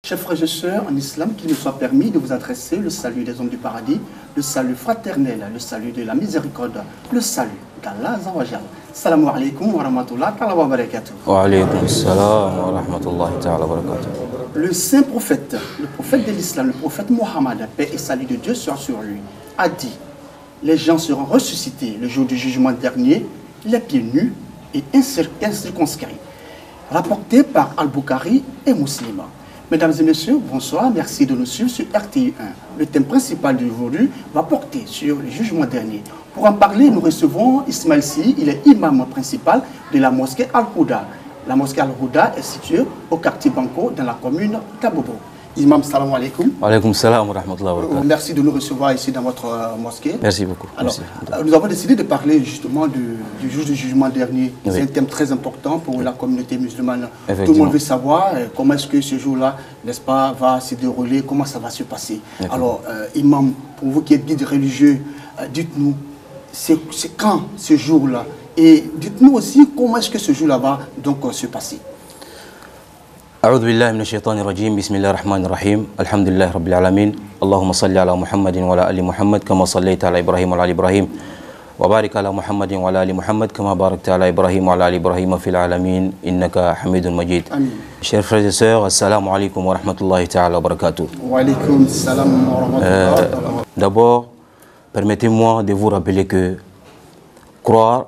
Chers frères et sœurs en islam, qu'il nous soit permis de vous adresser le salut des hommes du paradis, le salut fraternel, le salut de la miséricorde, le salut d'Allah Azawajal. Salam alaikum wa rahmatullahi wa barakatuh. Wa alaykum salam wa rahmatullahi wa barakatuh. Le saint prophète, le prophète de l'islam, le prophète Mohammed, paix et salut de Dieu soit sur lui, a dit: les gens seront ressuscités le jour du jugement dernier, les pieds nus et incirconscrits. Rapporté par Al-Bukhari et Muslim. Mesdames et messieurs, bonsoir, merci de nous suivre sur RTI 1. Le thème principal d'aujourd'hui va porter sur le jugement dernier. Pour en parler, nous recevons Ismaël Si, il est imam principal de la mosquée Al-Houda. La mosquée Al-Houda est située au quartier Banco, dans la commune Kabobo. Imam, salam alaikum. Wa alaykum salam wa rahmatullahi wa barakatuh. Merci de nous recevoir ici dans votre mosquée. Merci beaucoup. Alors, merci. Nous avons décidé de parler justement du jour du jugement dernier. Oui. C'est un thème très important pour la communauté musulmane. Tout le monde veut savoir comment est-ce que ce jour-là, n'est-ce pas, va se dérouler, comment ça va se passer. Alors, Imam, pour vous qui êtes guide religieux, dites-nous, c'est quand ce jour-là? Et dites-nous aussi comment est-ce que ce jour-là va donc se passer. أعوذ بالله من الشيطان الرجيم بسم الله الرحمن الرحيم الحمد لله رب العالمين اللهم صل على محمد وعلى آل محمد كما صليت على إبراهيم وعلى آل إبراهيم وبارك على محمد وعلى آل محمد كما باركت على إبراهيم وعلى آل إبراهيم في العالمين إنك حميد مجيد. Chers frères et sœurs, assalamu alaikum wa rahmatullahi ta'ala wa barakatuh. Wa alaykum salam wa rahmatullahi. D'abord, permettez-moi de vous rappeler que croire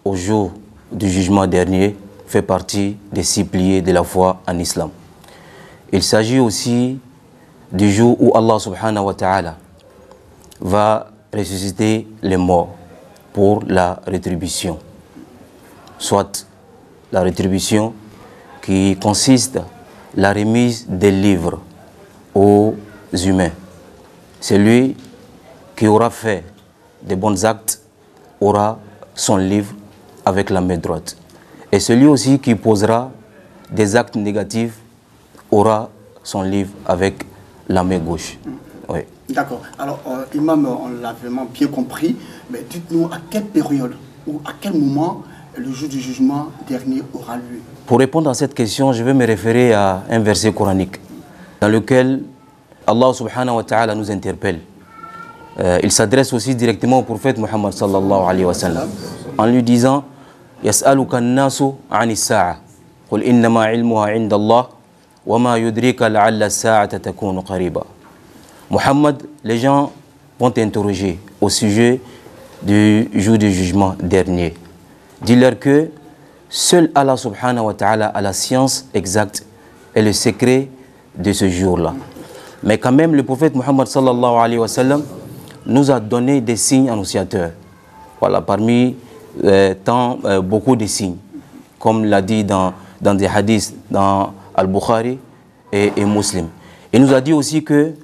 au jour du jugement dernier fait partie des 6 piliers de la foi en islam. Il s'agit aussi du jour où Allah subhanahu wa ta'ala va ressusciter les morts pour la rétribution. Soit la rétribution qui consiste à la remise des livres aux humains. Celui qui aura fait de bons actes aura son livre avec la main droite. Et celui aussi qui posera des actes négatifs aura son livre avec la main gauche. Oui. D'accord. Alors, Imam, on l'a vraiment bien compris, mais dites-nous à quelle période ou à quel moment le jour du jugement dernier aura lieu? Pour répondre à cette question, je vais me référer à un verset coranique dans lequel Allah subhanahu wa ta'ala nous interpelle. Il s'adresse aussi directement au prophète Muhammad sallallahu alayhi wa sallam en lui disant: يسألك الناس عن الساعة قل إنما علمها عند الله وما يدريك لعل الساعة تكون قريبا. Muhammad, les gens vont t'interroger au sujet du jour du jugement dernier. Dis-leur que seul Allah subhanahu wa ta'ala a la science exacte et le secret de ce jour-là. Mais quand même, le prophète Muhammad sallallahu alayhi wa sallam nous a donné des signes annonciateurs. Voilà, parmi beaucoup de signes, comme l'a dit dans des hadiths, dans Al-Bukhari et Muslim. Il nous a dit aussi que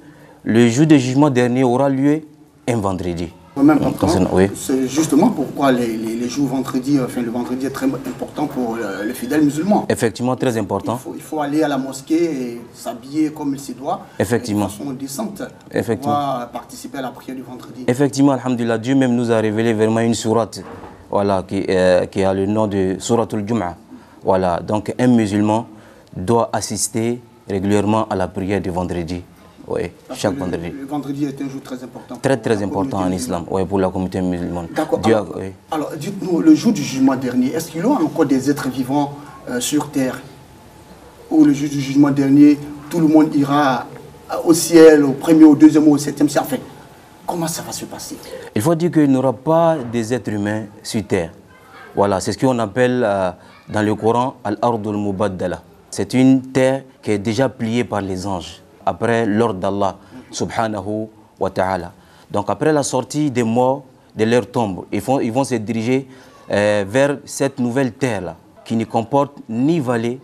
le jour de jugement dernier aura lieu un vendredi. Oui. C'est justement pourquoi les jours vendredi, enfin le vendredi est très important pour les fidèles musulmans. Effectivement, très important. Il faut aller à la mosquée et s'habiller comme il se doit. Effectivement. De façon décente. Effectivement. Pour participer à la prière du vendredi. Effectivement, alhamdulillah, Dieu même nous a révélé vraiment une sourate, voilà, qui a le nom de Suratul Jum'a. Voilà, donc un musulman doit assister régulièrement à la prière du vendredi. Oui, chaque vendredi. Le vendredi est un jour très important. Très important en islam, oui, pour la communauté musulmane. D'accord. Oui. Alors dites-nous, le jour du jugement dernier, est-ce qu'il y aura encore des êtres vivants sur terre? Ou le jour du jugement dernier, tout le monde ira au ciel, au premier, au deuxième, au septième ciel? Enfin, comment ça va se passer? Il faut dire qu'il n'y aura pas des êtres humains sur terre. Voilà, c'est ce qu'on appelle dans le Coran Al-Ardul Mubaddala. C'est une terre qui est déjà pliée par les anges, après l'ordre d'Allah subhanahu wa ta'ala. Donc après la sortie des morts de leur tombe, ils vont se diriger vers cette nouvelle terre-là, qui ne comporte ni vallée,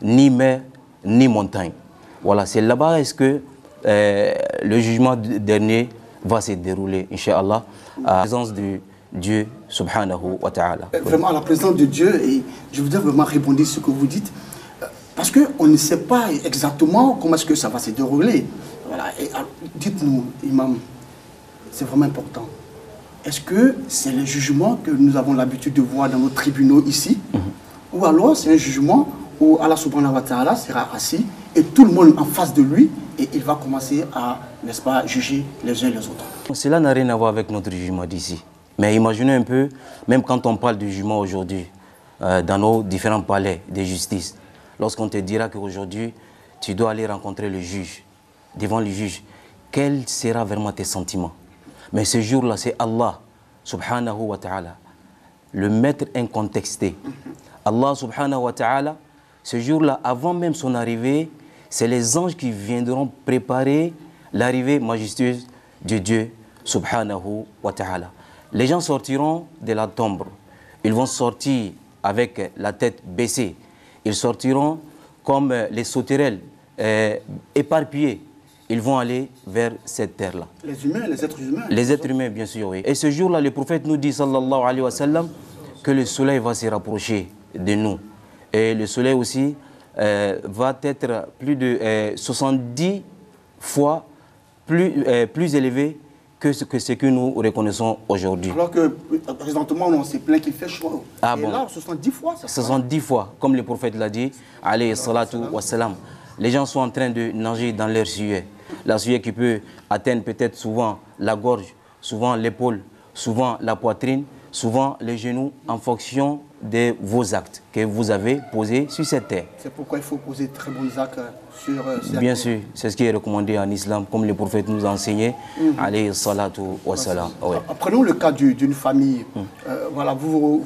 ni mer, ni montagne. Voilà, c'est là-bas est-ce que le jugement dernier va se dérouler, Inch'Allah, à la présence de Dieu subhanahu wa ta'ala. Vraiment à la présence de Dieu, et je voudrais vraiment répondre à ce que vous dites, parce qu'on ne sait pas exactement comment est-ce que ça va se dérouler. Voilà. Dites-nous, Imam, c'est vraiment important. Est-ce que c'est le jugement que nous avons l'habitude de voir dans nos tribunaux ici, ou alors c'est un jugement où Allah subhanahu wa ta'ala sera assis et tout le monde en face de lui, et il va commencer à, n'est-ce pas, juger les uns les autres. Cela n'a rien à voir avec notre jugement d'ici. Mais imaginez un peu, même quand on parle du jugement aujourd'hui, dans nos différents palais de justice, lorsqu'on te dira qu'aujourd'hui, tu dois aller rencontrer le juge, devant le juge, quels seront vraiment tes sentiments? Mais ce jour-là, c'est Allah, subhanahu wa ta'ala, le maître incontesté. Allah, subhanahu wa ta'ala, ce jour-là, avant même son arrivée, c'est les anges qui viendront préparer l'arrivée majestueuse de Dieu, subhanahu wa ta'ala. Les gens sortiront de la tombe. Ils vont sortir avec la tête baissée. Ils sortiront comme les sauterelles, éparpillés. Ils vont aller vers cette terre-là. Les humains, les êtres humains. Les êtres humains, bien sûr, oui. Et ce jour-là, le prophète nous dit, sallallahu alayhi wa sallam, que le soleil va se rapprocher de nous. Et le soleil aussi va être plus de 70 fois plus élevé que ce que nous reconnaissons aujourd'hui. Alors que présentement, on s'est plaint qu'il fait chaud. Ah et bon. là, 70 fois, ça 70 fois, comme le prophète l'a dit, alayhi salatu wa salam. Les gens sont en train de nager dans leur sueur. La sueur qui peut atteindre peut-être souvent la gorge, souvent l'épaule, souvent la poitrine, souvent les genoux, en fonction de vos actes que vous avez posés sur cette terre. C'est pourquoi il faut poser de très bons actes sur ces Bien actes. sûr, c'est ce qui est recommandé en islam, comme le prophète nous a enseigné, alayhi salatu wa salam. Ouais. Prenons le cas d'une famille. Voilà, vous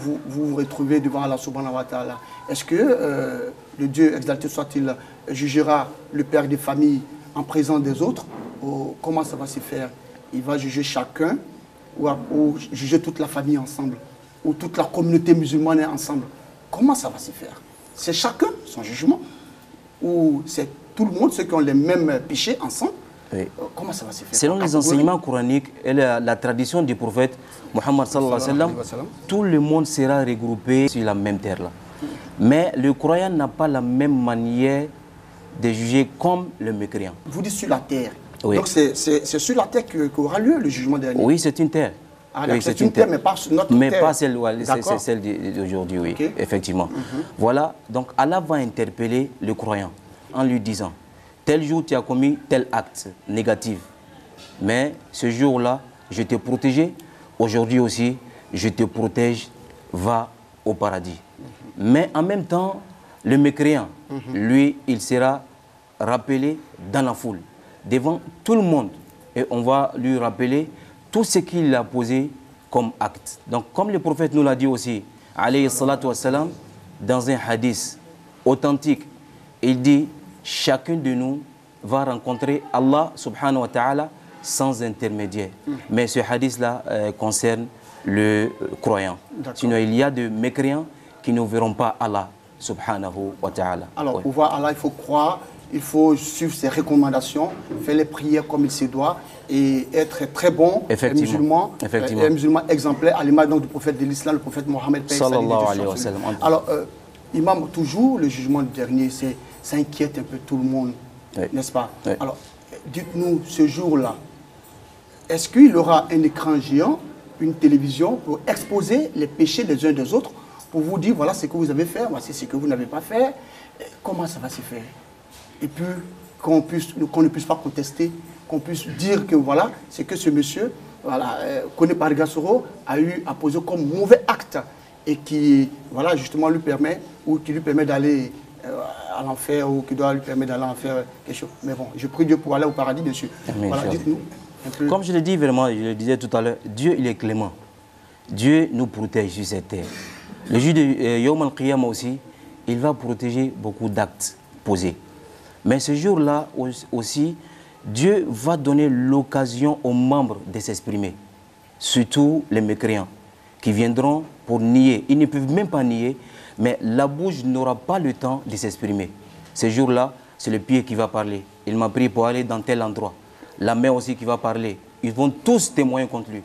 retrouvez devant Allah subhanahu wa ta'ala. Est-ce que le Dieu, exalté soit-il, jugera le père des familles en présence des autres? Ou comment ça va se faire? Il va juger chacun ou juger toute la famille ensemble? Ou toute la communauté musulmane ensemble? Comment ça va se faire? C'est chacun son jugement? Ou c'est tout le monde, ceux qui ont les mêmes péchés ensemble? Oui. Comment ça va se faire? Selon les enseignements coraniques et la tradition du prophète Mohammed sallallahu alayhi wa sallam, tout le monde sera regroupé sur la même terre là. Mais le croyant n'a pas la même manière de juger comme le mécréant. Vous dites sur la terre. Oui. Donc c'est sur la terre qu'aura lieu le jugement dernier. Oui, c'est une terre. Ah, oui, c'est une terre, mais pas notre mais terre. pas celle, c'est celle d'aujourd'hui, oui, Okay. effectivement. Voilà, donc Allah va interpeller le croyant en lui disant, tel jour tu as commis tel acte négatif, mais ce jour-là, je t'ai protégé, aujourd'hui aussi, je te protège, va au paradis. Mais en même temps, le mécréant, lui, il sera rappelé dans la foule, devant tout le monde, et on va lui rappeler tout ce qu'il a posé comme acte. Donc, comme le prophète nous l'a dit aussi, alayhi salatu wassalam, dans un hadith authentique, il dit, chacun de nous va rencontrer Allah subhanahu wa ta'ala sans intermédiaire. Mais ce hadith-là concerne le croyant. Sinon, il y a de mécréants qui ne verront pas Allah subhanahu wa ta'ala. Alors, pour voir Allah, il faut croire, il faut suivre ses recommandations, faire les prières comme il se doit et être très bon musulman, un musulman exemplaire à l'image du prophète de l'islam, le prophète Mohammed. Sallallahu alayhi wa sallam. Alors, imam, toujours le jugement dernier, ça inquiète un peu tout le monde, oui. N'est-ce pas? Oui. Alors, dites-nous, ce jour-là, est-ce qu'il y aura un écran géant, une télévision pour exposer les péchés des uns des autres, pour vous dire, voilà ce que vous avez fait, voici ce que vous n'avez pas fait? Comment ça va se faire? Et puis qu'on ne puisse pas contester, qu'on puisse dire que voilà, c'est que ce monsieur, voilà, Kone Pargasoro, a posé comme mauvais acte et qui, voilà, justement lui permet, ou qui lui permet d'aller à l'enfer, ou qui doit lui permettre d'aller en faire quelque chose. Mais bon, je prie Dieu pour aller au paradis, bien sûr. Voilà, dites-nous un peu. Comme je le dis vraiment, je le disais tout à l'heure, Dieu, il est clément. Dieu nous protège sur cette terre. Le juge de Yawm al-Qiyamah aussi, il va protéger beaucoup d'actes posés. Mais ce jour-là aussi, Dieu va donner l'occasion aux membres de s'exprimer, surtout les mécréants, qui viendront pour nier. Ils ne peuvent même pas nier, mais la bouche n'aura pas le temps de s'exprimer. Ce jour-là, c'est le pied qui va parler. Il m'a pris pour aller dans tel endroit. La main aussi qui va parler. Ils vont tous témoigner contre lui.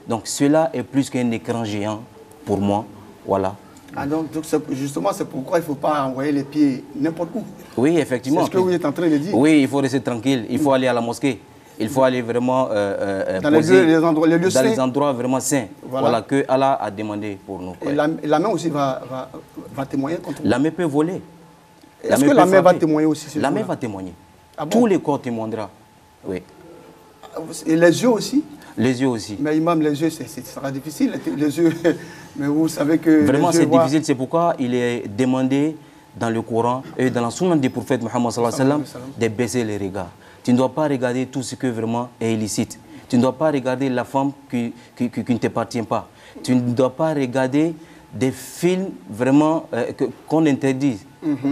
Donc cela est plus qu'un écran géant pour moi. Voilà. Ah donc justement, c'est pourquoi il ne faut pas envoyer les pieds n'importe où. Oui, effectivement. C'est ce que vous êtes en train de dire. Oui, il faut rester tranquille. Il faut aller à la mosquée. Il faut aller vraiment dans poser les lieux dans saints. les endroits vraiment saints. Voilà, que Allah a demandé pour nous. Et la main aussi va témoigner contre vous. La main peut voler. Est-ce que la main va témoigner aussi ce La main jour-là? va témoigner. Ah bon? Tous les corps témoignera. Oui. Et les yeux aussi? Les yeux aussi. Mais imam, les yeux, ce sera difficile. Les yeux, mais vous savez que... Vraiment, c'est voient... difficile. C'est pourquoi il est demandé dans le Coran et dans la sunna du prophète Mohammed sallallahu alayhi wa sallam de baisser les regards. Tu ne dois pas regarder tout ce que vraiment est illicite. Tu ne dois pas regarder la femme qui ne t'appartient pas. Tu ne dois pas regarder des films vraiment qu'on interdit.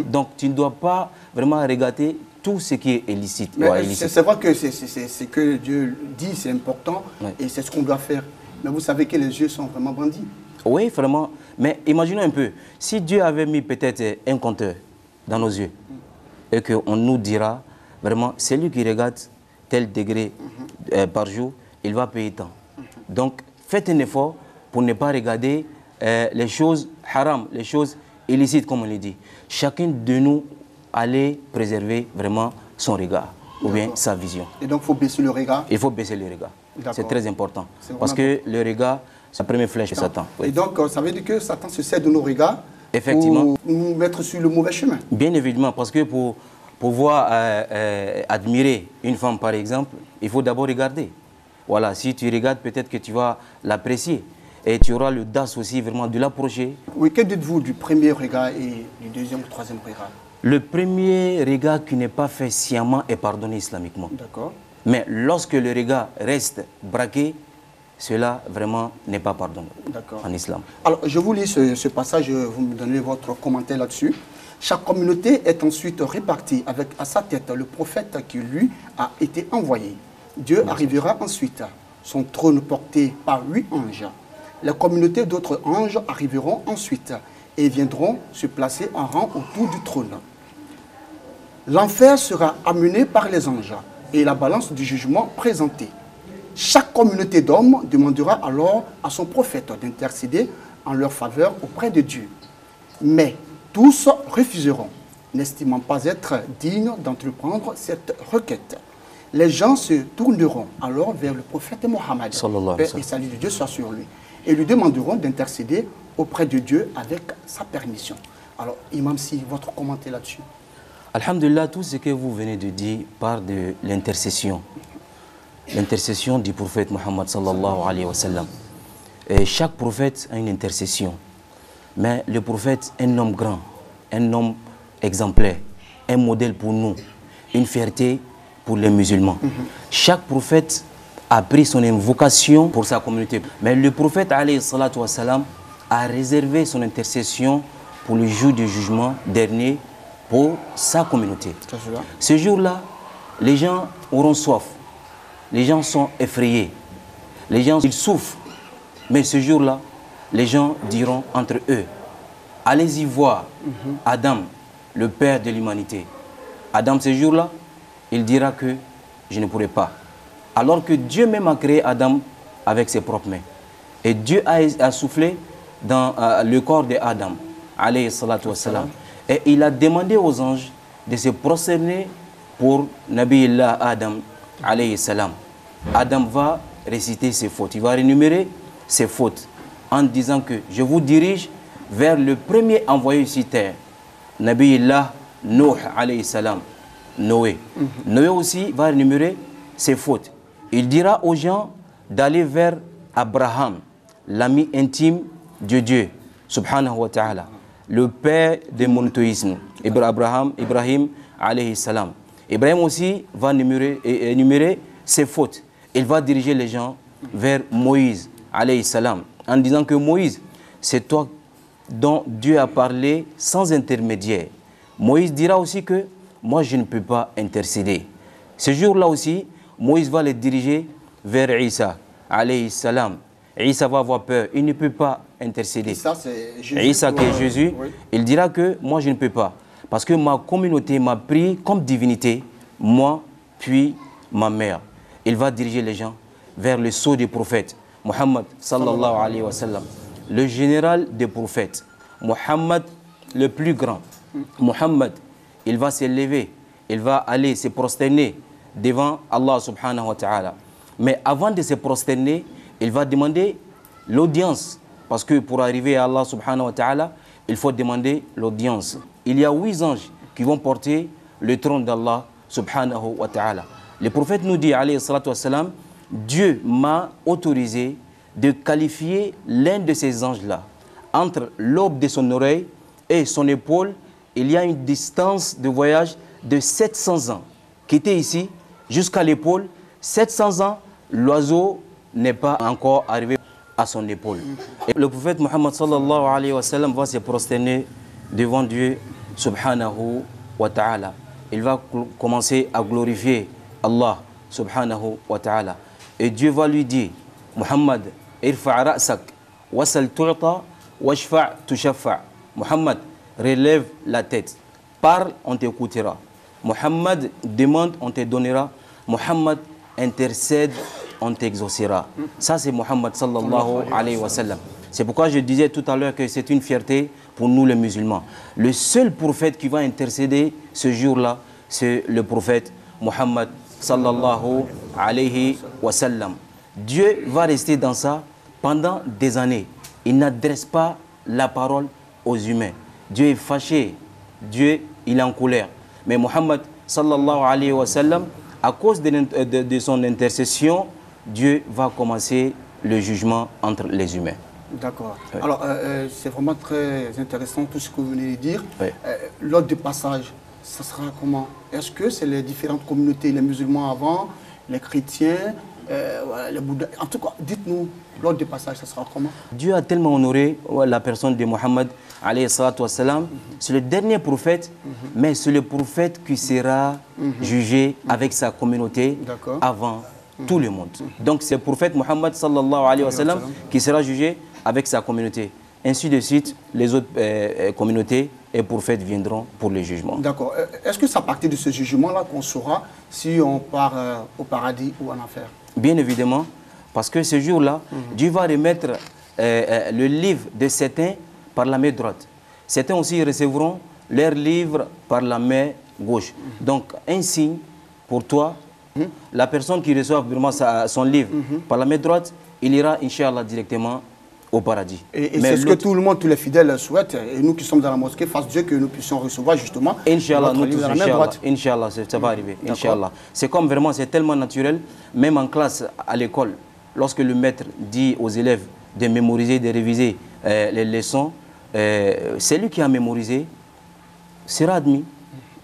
Donc, tu ne dois pas vraiment regarder tout ce qui est illicite. C'est vrai que c'est ce que Dieu dit, c'est important, oui. Et c'est ce qu'on doit faire. Mais vous savez que les yeux sont vraiment bandits. Oui, vraiment. Mais imaginons un peu, si Dieu avait mis peut-être un compteur dans nos yeux, et qu'on nous dira, vraiment, celui qui regarde tel degré par jour, il va payer tant. Donc, faites un effort pour ne pas regarder les choses haram, les choses illicites, comme on le dit. Chacun de nous allait préserver vraiment son regard, ou bien sa vision. Et donc, il faut baisser le regard? Il faut baisser le regard. C'est très important. Parce que le regard, c'est la première flèche de Satan. Oui. Et donc, ça veut dire que Satan se sert de nos regards effectivement, pour nous mettre sur le mauvais chemin? Bien évidemment, parce que pour pouvoir admirer une femme, par exemple, il faut d'abord regarder. Voilà, si tu regardes, peut-être que tu vas l'apprécier. Et tu auras l'audace aussi vraiment de l'approcher. Oui, que dites-vous du premier regard et du deuxième ou troisième regard? Le premier regard qui n'est pas fait sciemment est pardonné islamiquement. D'accord. Mais lorsque le regard reste braqué, cela vraiment n'est pas pardonné en islam. Alors, je vous lis ce passage, vous me donnez votre commentaire là-dessus. Chaque communauté est ensuite répartie avec à sa tête le prophète qui lui a été envoyé. Dieu arrivera ensuite, son trône porté par 8 anges. Les communautés d'autres anges arriveront ensuite et viendront se placer en rang autour du trône. L'enfer sera amené par les anges et la balance du jugement présentée. Chaque communauté d'hommes demandera alors à son prophète d'intercéder en leur faveur auprès de Dieu. Mais tous refuseront, n'estimant pas être dignes d'entreprendre cette requête. Les gens se tourneront alors vers le prophète Mohammed, paix et salut de Dieu soit sur lui, et lui demanderont d'intercéder auprès de Dieu avec sa permission. Alors, Imam, si votre commentaire là-dessus. Alhamdulillah, tout ce que vous venez de dire part de l'intercession. L'intercession du prophète Mohammed sallallahu alayhi wa sallam. Et chaque prophète a une intercession. Mais le prophète est un homme grand, un homme exemplaire, un modèle pour nous, une fierté pour les musulmans. Chaque prophète a pris son invocation pour sa communauté. Mais le prophète alayhi salatu wa sallam a réservé son intercession pour le jour du jugement dernier pour sa communauté. Ce jour-là, les gens auront soif. Les gens sont effrayés. Les gens, ils souffrent. Mais ce jour-là, les gens diront entre eux, allez-y voir Adam, le père de l'humanité. Adam, ce jour-là, il dira que je ne pourrai pas. Alors que Dieu même a créé Adam avec ses propres mains. Et Dieu a soufflé dans le corps d'Adam, alayhi salatu wassalam. Et il a demandé aux anges de se prosterner pour Nabiullah Adam, alayhi salam. Adam va réciter ses fautes. Il va énumérer ses fautes en disant que je vous dirige vers le premier envoyé sur terre, Nabiullah Nuh, alayhi salam, Noé. Noé aussi va énumérer ses fautes. Il dira aux gens d'aller vers Abraham, l'ami intime de Dieu, subhanahu wa ta'ala, le père du monothéisme, Ibrahim, alayhi salam. Ibrahim aussi va énumérer ses fautes. Il va diriger les gens vers Moïse, alayhi salam, en disant que Moïse, c'est toi dont Dieu a parlé sans intermédiaire. Moïse dira aussi que moi je ne peux pas intercéder. Ce jour-là aussi, Moïse va les diriger vers Isa, alayhi salam. Isa va avoir peur, il ne peut pas intercéder. Isa qui est Jésus, oui. Il dira que moi je ne peux pas. Parce que ma communauté m'a pris comme divinité, moi puis ma mère. Il va diriger les gens vers le sceau des prophètes, Muhammad sallallahu alayhi wa sallam, le général des prophètes, Muhammad le plus grand. Muhammad, il va s'élever, il va aller se prosterner devant Allah subhanahu wa ta'ala. Mais avant de se prosterner, il va demander l'audience. Parce que pour arriver à Allah subhanahu wa ta'ala, il faut demander l'audience. Il y a 8 anges qui vont porter le trône d'Allah subhanahu wa ta'ala. Le prophète nous dit, alayhi salatu wassalam, Dieu m'a autorisé de qualifier l'un de ces anges-là. Entre l'aube de son oreille et son épaule, il y a une distance de voyage de 700 ans. Quitter ici jusqu'à l'épaule, 700 ans, l'oiseau n'est pas encore arrivé à son épaule. Et le prophète Muhammad sallallahu alayhi wa sallam va se prosterner devant Dieu subhanahu wa ta'ala. Il va commencer à glorifier Allah subhanahu wa ta'ala. Et Dieu va lui dire, Muhammad, irfa' ra'sak, wasal tu'ta, washfa' tushaffa'. Muhammad, relève la tête. Parle, on t'écoutera. Muhammad, demande, on te donnera. Muhammad, intercède, on t'exaucera. Ça, c'est Muhammad sallallahu alayhi wa sallam. C'est pourquoi je disais tout à l'heure que c'est une fierté pour nous les musulmans. Le seul prophète qui va intercéder ce jour-là, c'est le prophète Muhammad sallallahu alayhi wa sallam. Dieu va rester dans ça pendant des années. Il n'adresse pas la parole aux humains. Dieu est fâché. Dieu, il est en colère. Mais Muhammad sallallahu alayhi wa sallam, à cause de son intercession, Dieu va commencer le jugement entre les humains. D'accord. Oui. Alors, c'est vraiment très intéressant tout ce que vous venez de dire. Oui. L'ordre de passage, ça sera comment? Est-ce que c'est les différentes communautés, les musulmans avant, les chrétiens, les bouddhas? En tout cas, dites-nous, l'ordre de passage, ça sera comment? Dieu a tellement honoré la personne de Muhammad alayhi salatu wassalam. C'est le dernier prophète, mais c'est le prophète qui sera jugé avec sa communauté avant tout le monde. Donc c'est le prophète Muhammad sallallahu alayhi wa sallam qui sera jugé avec sa communauté. Ainsi de suite, les autres communautés et prophètes viendront pour le jugement. D'accord. Est-ce que c'est à partir de ce jugement-là qu'on saura si on part au paradis ou en enfer? Bien évidemment, parce que ce jour-là, Dieu va remettre le livre de certains par la main droite. Certains aussi recevront leur livre par la main gauche. Donc un signe pour toi, la personne qui reçoit vraiment son livre par la main droite, il ira, Inch'Allah, directement au paradis. Et c'est ce que tout le monde, tous les fidèles souhaitent. Et nous qui sommes dans la mosquée, fasse Dieu que nous puissions recevoir justement Inch'Allah, notre livre dans la main droite. Inch'Allah, ça va arriver. Inch'Allah. C'est comme vraiment, c'est tellement naturel, même en classe, à l'école, lorsque le maître dit aux élèves de mémoriser, de réviser les leçons, celui qui a mémorisé sera admis.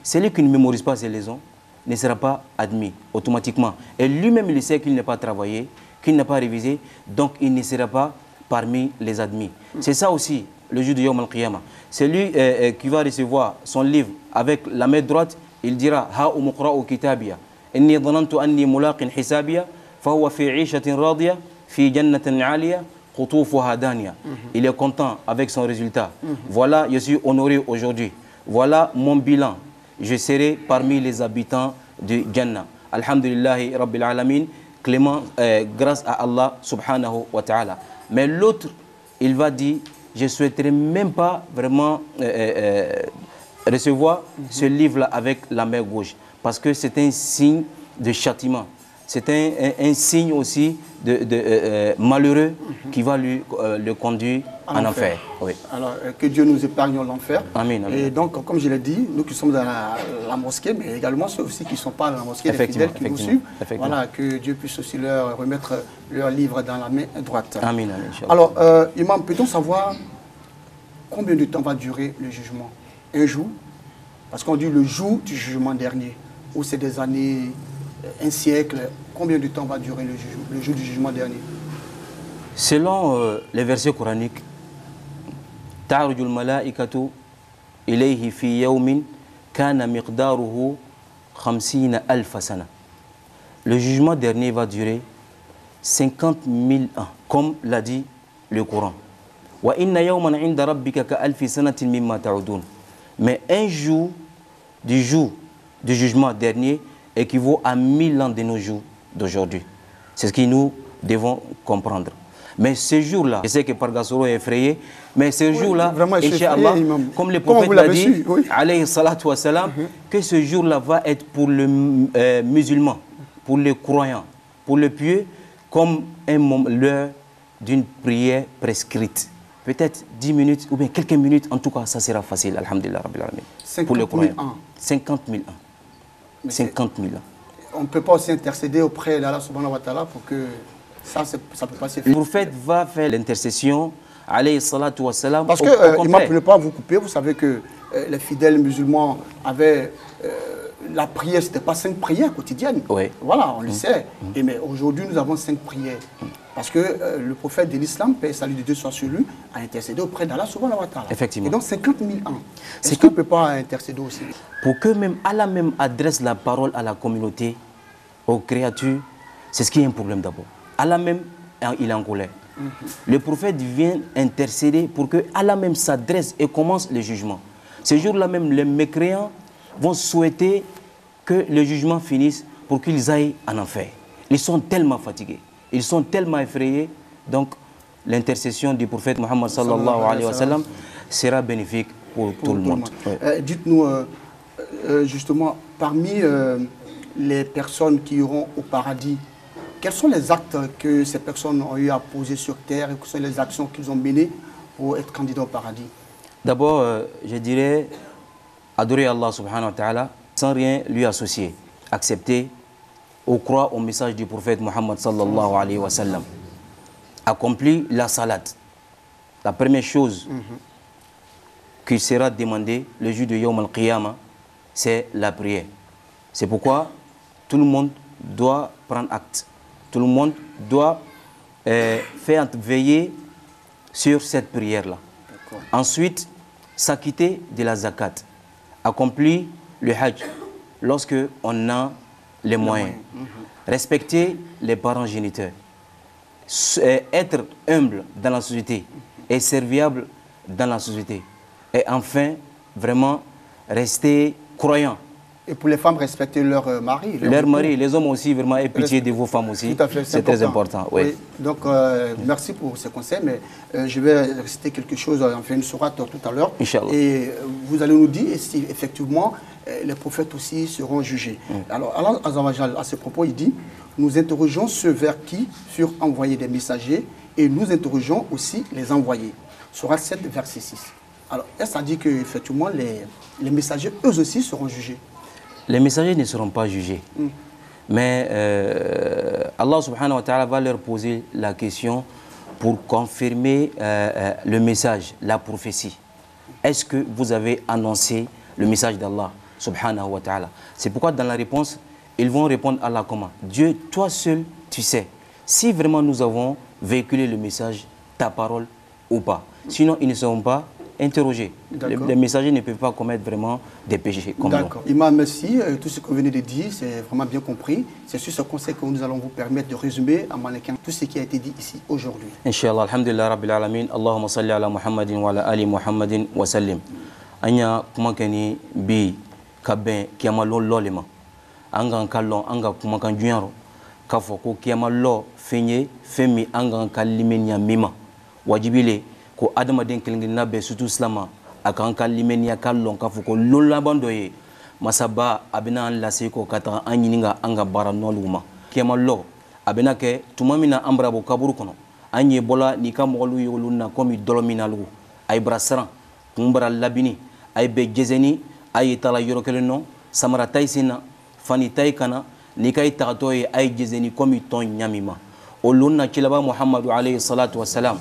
Celui qui ne mémorise pas ses leçons ne sera pas admis automatiquement. Et lui-même, il sait qu'il n'a pas travaillé, qu'il n'a pas révisé, donc il ne sera pas parmi les admis. C'est ça aussi, le jour de Yawm al-Qiyamah. Celui qui va recevoir son livre avec la main droite, il dira « Ha umuqra'u kitabiyya, inni dhanantu anni mulaqin hisabiyya, fahuwa fi 'ishatin radiya, fi jannatin 'aliya, qutufuha daniya » Il est content avec son résultat. Voilà, je suis honoré aujourd'hui. Voilà mon bilan. Je serai parmi les habitants de Jannah. Alhamdulillahi Rabbil Alamin, clément grâce à Allah subhanahu wa ta'ala. Mais l'autre, il va dire, je ne souhaiterais même pas vraiment recevoir ce livre-là avec la main gauche. Parce que c'est un signe de châtiment. C'est un signe aussi de malheureux qui va le conduire en enfer. Oui. Alors, que Dieu nous épargne l'enfer. Amen, amen. Et donc, comme je l'ai dit, nous qui sommes dans la mosquée, mais également ceux aussi qui ne sont pas dans la mosquée, les fidèles qui nous suivent, voilà, que Dieu puisse aussi leur remettre leur livre dans la main droite. Amen, amen. Alors, Imam, peut-on savoir combien de temps va durer le jugement? Un jour? Parce qu'on dit le jour du jugement dernier, ou c'est des années, un siècle. Combien de temps va durer le jour du jugement dernier? Selon les versets coraniques, ta'rujul malaikatu ilayhi fi yawmin kana miqdaruhu 50,000 sana. Le jugement dernier va durer 50 000 ans, comme l'a dit le Coran. Wa inna yawman 'inda rabbika ka alfi sanatin mimma ta'udun. Mais un jour du jugement dernier équivaut à 1000 ans de nos jours d'aujourd'hui. C'est ce que nous devons comprendre. Mais ce jour-là, je sais que Pargasoro est effrayé, mais ce jour-là, Inch'Allah, comme le prophète l'a dit, alayhi salatu wa salam, que ce jour-là va être pour le musulman, pour les croyants, pour le pieux, comme l'heure d'une prière prescrite. peut-être 10 minutes ou bien quelques minutes, en tout cas, ça sera facile, alhamdulillah, rabbil alamin. Pour les croyants. 50 000 ans. 50 000 ans. On ne peut pas aussi intercéder auprès d'Allah subhanahu wa ta'ala pour que ça peut pas se faire. Le prophète va faire l'intercession, alayhi salatu wa salam. Parce que, imam, pour ne pas vous couper, vous savez que les fidèles musulmans avaient... la prière, ce n'était pas 5 prières quotidiennes. Oui. Voilà, on le sait. Et mais aujourd'hui, nous avons 5 prières. Parce que le prophète de l'islam, paix et salut de Dieu soit sur lui, a intercédé auprès d'Allah subhanahu wa ta'ala. Effectivement. Et donc 50 000 ans. Est-ce qu'on ne peut pas intercéder aussi? Pour que même Allah même adresse la parole à la communauté, aux créatures, c'est ce qui est un problème d'abord. Allah même, il est en colère. Le prophète vient intercéder pour que Allah même s'adresse et commence le jugement. Ce jour-là même, les mécréants vont souhaiter que le jugement finisse pour qu'ils aillent en enfer. Ils sont tellement fatigués, ils sont tellement effrayés. Donc, l'intercession du prophète Mohammed sallallahu alayhi wa sallam sera bénéfique pour tout le monde. Ouais. Dites-nous, justement, parmi les personnes qui iront au paradis, quels sont les actes que ces personnes ont eu à poser sur terre et quelles sont les actions qu'ils ont menées pour être candidats au paradis? D'abord, je dirais adorer Allah subhanahu wa ta'ala sans rien lui associer, accepter ou croire au message du prophète Mohammed sallallahu alayhi wa sallam, accomplir la salat. La première chose qui sera demandée le jour de Yawm al-Qiyamah, c'est la prière. C'est pourquoi tout le monde doit prendre acte. Tout le monde doit faire veiller sur cette prière-là. Ensuite, s'acquitter de la zakat. Accomplir le hajj lorsque on a les moyens. Respecter les parents géniteurs. Être humble dans la société et serviable dans la société. Et enfin, vraiment, rester croyant. Et pour les femmes, respecter leur mari. Leur mari, les hommes aussi, vraiment, aient pitié de vos femmes aussi. Tout à fait, c'est très important. Oui. Oui. Donc, merci pour ces conseils, mais je vais citer quelque chose, enfin une sourate tout à l'heure. Et vous allez nous dire si effectivement les prophètes aussi seront jugés. Alors, Allah Azawajal, à ce propos, il dit, nous interrogeons ceux vers qui furent envoyés des messagers et nous interrogeons aussi les envoyés. Sourate 7, verset 6. Alors, est-ce à dire qu'effectivement les messagers, eux aussi, seront jugés? Les messagers ne seront pas jugés. Mais Allah subhanahu wa ta'ala va leur poser la question pour confirmer le message, la prophétie. Est-ce que vous avez annoncé le message d'Allah subhanahu wa ta'ala? C'est pourquoi dans la réponse, ils vont répondre à Allah comment? Dieu, toi seul, tu sais si vraiment nous avons véhiculé le message, ta parole ou pas. Sinon, ils ne seront pas interrogés. Les messagers ne peuvent pas commettre vraiment des péchés comme nous. D'accord. Imam, merci. Tout ce que vous venez de dire, c'est vraiment bien compris. C'est sur ce conseil que nous allons vous permettre de résumer en mannequin tout ce qui a été dit ici aujourd'hui. Inch'Allah, alhamdulillah, rabbil alamin, Allahumma salli ala Muhammadin wa ala ali Muhammadin wa sallim. Anya kumakani bi kaben kiyama lolema. Anga kalon anga kumakan juyaro. Kafo ko kiyama lo fenye femi anga kalimenya mima. Wajibile ko adamaden kelengena be surtout islama akan kalimenya kallon kafo ko lolabando ye masaba abina an lase ko kata an yininga anga bara noluma kiyama lo abina ke tumamina ambrabo kaburu kono anye bola ni ka mogolu yoluna komi dolomina lugu ay brasran kumbara labini ay be jezeni ay tala yorokeleno samara taisina fani taikana ni kay tagatoye ay jezeni komi ton nyamima olunna kilaba muhammadu alayhi salatu wassalam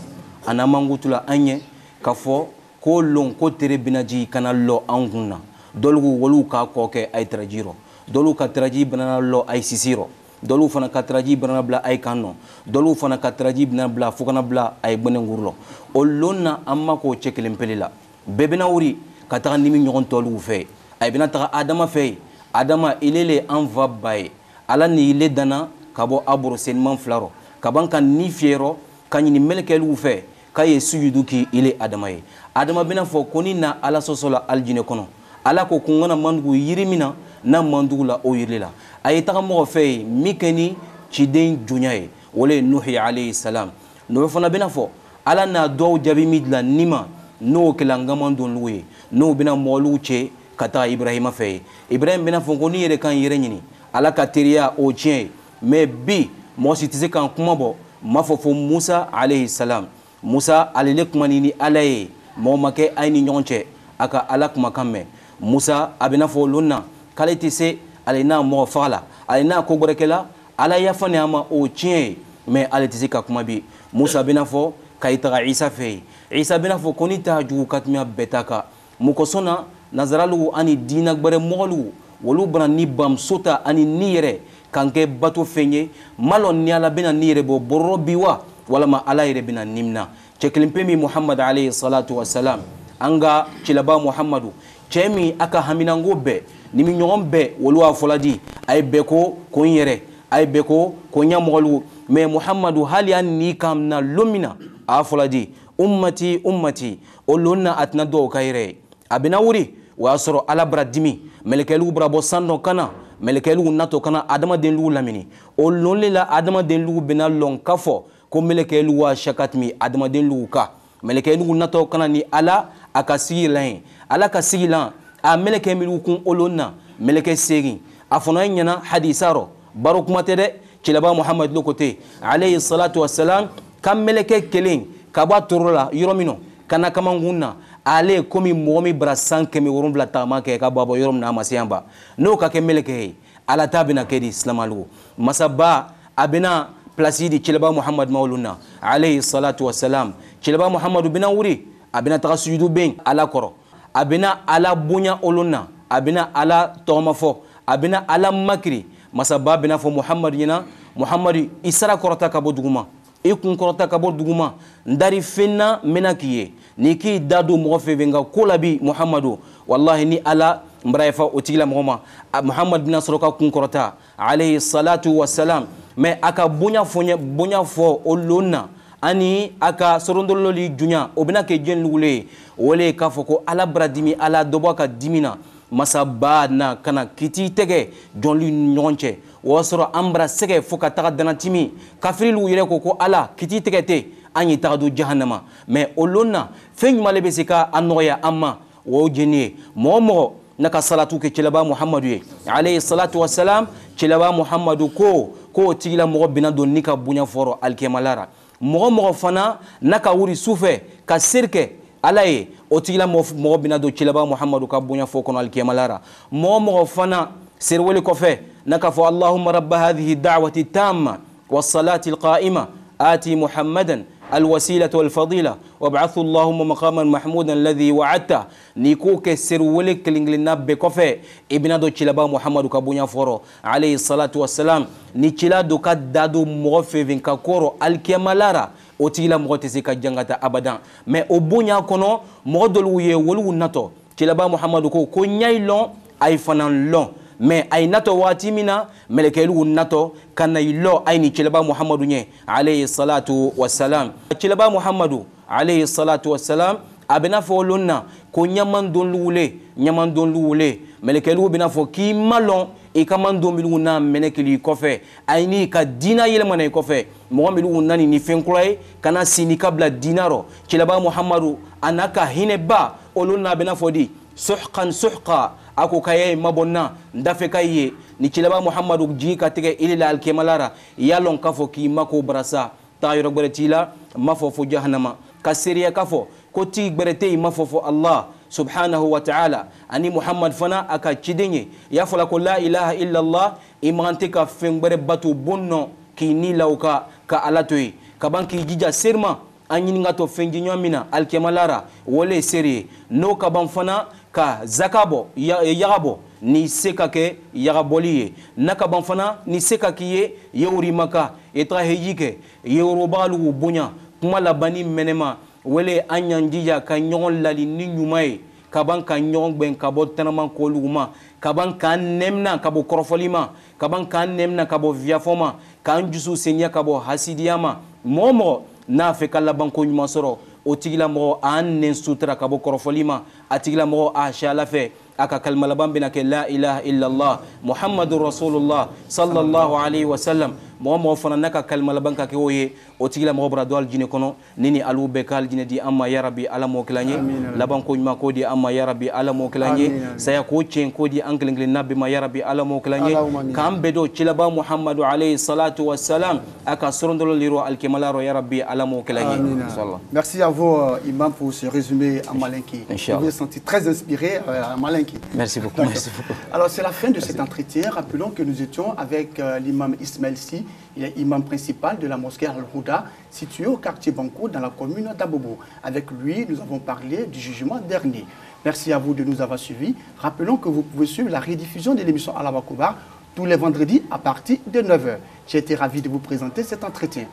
anamangutula anye kafo ko lon ko tere binaji kana lo angunna dolu wolu ka koke ay trajiro dolu ka traji banana lo ay sisiro dolu fana ka traji banana bla ay kanno dolu fana ka traji banana bla fukana bla ay benengurlo olonna amma ko chekelempelila bebena wuri kata nimi nyogon tolu fe ay bina ta adama fe adama ilele anva bay ala ni ile dana kabo abro senman flaro kabanka ni fiero kanyini melkelu fe kaye sujudu ki ile adama ye adama bina fo koni na ala sosola aljine kono ala ko kungana mandugu yirimina na mandugu la o yirila ay taga mo fe mikeni chiden junyaye wole nuhi alayhi salam no fona bina fo ala na do jabi midla nima no kelanga mandon luye no bina molu che kata ibrahima fe ibrahim bina fo koni yere kan yere nyini ala kateria o chien mais bi mo sitize kan kuma bo mafofo musa alayhi salam Musa alele kumani ni ala ye mɔgɔ ma kɛ a ni ɲɔgɔn cɛ a ka ala kumakan mɛn Musa a bɛna fɔ olu na k'ale tɛ se ale n'a mɔgɔ faga la ale n'a ko wɛrɛ kɛla ala yafa ne a ma o tiɲɛ ye mais ale tɛ se ka kuma bi Musa bɛna fɔ ka i taga Isa fɛ yen Isa bɛna fɔ ko ni t'a jugu ka tɛmɛ bɛɛ ta kan mun kosɔn na nazaralugu ani diina gbɛrɛ mɔgɔlugu wolu bana ni bamuso ta ani ni yɛrɛ kan kɛ bato fɛn ye malɔ ni ala bɛna ni yɛrɛ bɔ bɔrɔ bi wa walama ala yɛrɛ bɛna nimina cɛ kelen pe min Muhammad alayhi salatu wasalam an ka cilaba Muhammadu cɛ min a ka haminanko bɛɛ ni mi ɲɔgɔn bɛɛ wolu a fɔla di a ye bɛɛ ko n yɛrɛ a ye bɛɛ ko n ɲamɔgɔlugu mais Muhammadu hali an ni kan na lomina a fɔla di ummati ummati o lonna a tɛna dɔw ka yɛrɛ ye a bɛna wuri o y'a sɔrɔ ala bara dimi mɛlɛkɛlugu bara bɔ san dɔ kana mɛlɛkɛlugu natɔ kana adamadenlugu lamini o lɔnle la adamadenlugu bɛna lɔn ka fɔ ko mɛlɛkɛlugu a shakatimi adamadenlugu ka mɛlɛkɛlugu natɔ kana ni ala a ka sigi la yen ala ka sigi la a mɛlɛkɛ milugu kun o lɔn na mɛlɛkɛ segin a fana ɲɛna hadisa rɔ baro kuma tɛ dɛ cilaba Muhammad lo kote alayhi salatu wassalam ka mɛlɛkɛ kelen ka bɔ a toro la yɔrɔ min kana kamakun na ale komi mɔgɔ min bara san 700 taama kɛ ka bɔ yɔrɔ min na a ma se yan ba n'o ka kɛ mɛlɛkɛ ye ala ta bɛna kɛ di silamalugu masaba a bɛna place di cilaba Muhammad mawlu na alayhi salatu wassalam cilaba Muhammadu bɛna wuri a bɛna taga sujudu ben ala kɔrɔ a bɛna ala bonya olu na a bɛna ala tɔgɔma fɔ a bɛna ala makiri masaba bɛna fɔ Muhammad ɲɛna Muhammad i sara kɔrɔta ka bɔ duguma i kun kɔrɔta ka bɔ duguma n dari fɛnna mena k'i ye ni k'i da don mɔgɔ fɛ nka ko la bi Muhammadu wallahi ni ala n bara yafa o tigila mɔgɔ ma Muhammad bɛna sɔrɔ ka kun kɔrɔta alayhi salatu wassalam mais a ka bonya fɔ o lon na ani a ka sorondololi junya o bɛna kɛ jɛn lugule ye o le k'a fɔ ko ala bara dimi ala dɔ bɔ a ka dimi na masaba na kana kiti tɛgɛ jɔnli ɲɔgɔn cɛ o y'a sɔrɔ an bara sɛgɛ fo ka taga danatimi kafirilu yɛrɛ ko ala kiti tɛgɛ tɛ an ye taga don jahannama mais o lon na fɛn ɲuman le bɛ se ka a nɔgɔya an ma o jɛni ye mɔgɔ mɔgɔ na ka salatu kɛ cilaba Muhammadu ye alayhi salatu wassalam cilaba Muhammadu ko tigila mɔgɔ bɛna don ni ka bonya fɔrɔ alikɛmalara mɔgɔ mɔgɔ fana na ka wuri sufɛ ka seri kɛ ala ye o tigila mɔgɔ bɛna don cilaba Muhammadu ka bonya fɔ kɔnɔ alikɛmalara mɔgɔ mɔgɔ fana seriweli kɔfɛ na ka fɔ Allahumma rabba hadhihi da'wati tamma was salati alqa'ima ati Muhammadan الوسيلة والفضيلة وابعث اللهم مقاما محمودا الذي وعدته نيكوك سر ولك لنجلنا بكفة ابن دو تشلبا محمد كابونيا فورو عليه الصلاة والسلام نيشلا دو كدادو مغففين كاكورو الكمالارا otila mɔgɔ tɛ se ka jangata abadan mais o bonya kɔnɔ mɔgɔ dɔw ye wolu natɔ tshilaba Muhammadu ko ɲai lɔn ay fana lɔn mais ay natɔ waati min na mɛlɛkɛlugu natɔ ka na i lɔ ay ni tshilaba Muhammadu ɲɛ alayhi salatu wassalam tshilaba Muhammadu alayhi salatu wassalam a bɛna fɔ olu na ko ɲaman donlugu le mɛlɛkɛlugu bɛna fɔ k'i ma lɔn i ka man don milugu na mɛnɛkili kɔfɛ ay ni ka diina yɛlɛmana i kɔfɛ mɔgɔ milugu nani ni fɛn kura ye kana sini ka bila diina rɔ tshilaba Muhammadu a n'a ka hinɛba olu na bɛna fɔ di suhqan suhqa a ko ka ye mabɔ na n dafe ka ye ni tshilaba Muhammadu jigi ka tigɛ ili la alikɛmalara i y'a lɔn k'a fɔ k'i ma ko barasa taa yɔrɔ gbɛrɛ t'i la ma fɔ fo jahannama ka seriya k'a fɔ ko tigi gbɛrɛ tɛ i ma fɔ fo Allah subhanahu wa ta'ala ani Muhammad fana aka ciden ye y'a fɔla ko la ilaha illallah i man tɛ ka fɛn gbɛrɛ bato bonno k'i ni la o ka ala to ye ka ban k'i jija serima an ɲiningatɔ fɛn jiɲɔgɔn min na alikɛmalara wale ye seri ye n'o ka ban fana ka zaka bɔ yaga bɔ ni se ka kɛ yagabɔli ye n'a ka ban fana ni se ka k'i ye yewurima ka i taga heji kɛ yewurobagalugu bonya kuma labani mɛnɛma wele an y'an jija ka ɲɔgɔn lali ni ɲuman ye ka ban ka ɲɔgɔn gbɛn ka bɔ tɛnɛman kolugu ma ka ban k'an nɛmina ka bɔ kɔrɔfɔli ma ka ban k'an nɛmina ka bɔ viyafɔ ma k'an jusu seniya ka bɔ hasidiya ma mɔgɔ mɔgɔ n'a fɛ ka labanko ɲuman sɔrɔ o tigilamɔgɔ an nɛn sutura ka bɔ kɔrɔfɔli ma a tigilamɔgɔ a si ala fɛ a ka kalima laban bɛna kɛ la ilaha illallah muhammadu rasulullah sallallahu alaihi wasallam mo fana naka kalma laban ka ke woye o tigila mo bra dol jine kono nini alu be kal jine di amma ya rabbi ala mo klanye laban ko nyma ko di amma ya rabbi ala mo klanye saya ko cien ko di angle nabi ma ya rabbi ala mo klanye kambe do cilaba muhammadu alayhi salatu wassalam aka sorondolo liro al kemalaro ya rabbi ala mo klanye inshallah. Merci à vous imam pour ce résumé en malinki. Je me sens très inspiré à malinki. Merci beaucoup. Merci beaucoup. Alors c'est la fin de cet entretien. Rappelons que nous étions avec l'imam Ismaël Sy, il est imam principal de la mosquée Al-Houda, située au quartier Banco dans la commune d'Abobo. Avec lui, nous avons parlé du jugement dernier. Merci à vous de nous avoir suivis. Rappelons que vous pouvez suivre la rediffusion de l'émission Allahu Akbar tous les vendredis à partir de 9h. J'ai été ravi de vous présenter cet entretien.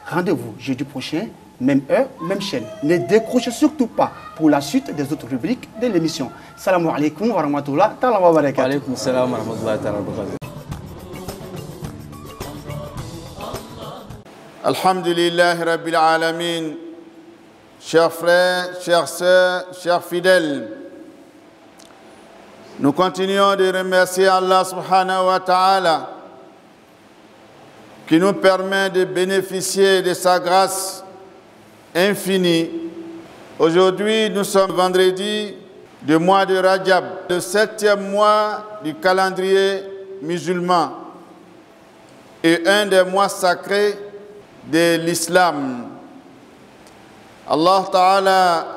Rendez-vous jeudi prochain, même heure, même chaîne. Ne décrochez surtout pas pour la suite des autres rubriques de l'émission. Salam alaikum wa rahmatullah ta'ala wa barakatuh. Wa alaikum salam wa rahmatullah ta'ala wa barakatuh. Alhamdulillah Rabbil Alamin. Chers frères, chères sœurs, chers fidèles, nous continuons de remercier Allah subhanahu wa ta'ala qui nous permet de bénéficier de sa grâce infinie. Aujourd'hui, nous sommes vendredi du mois de Rajab, le 7e mois du calendrier musulman et un des mois sacrés de l'islam. Allah Ta'ala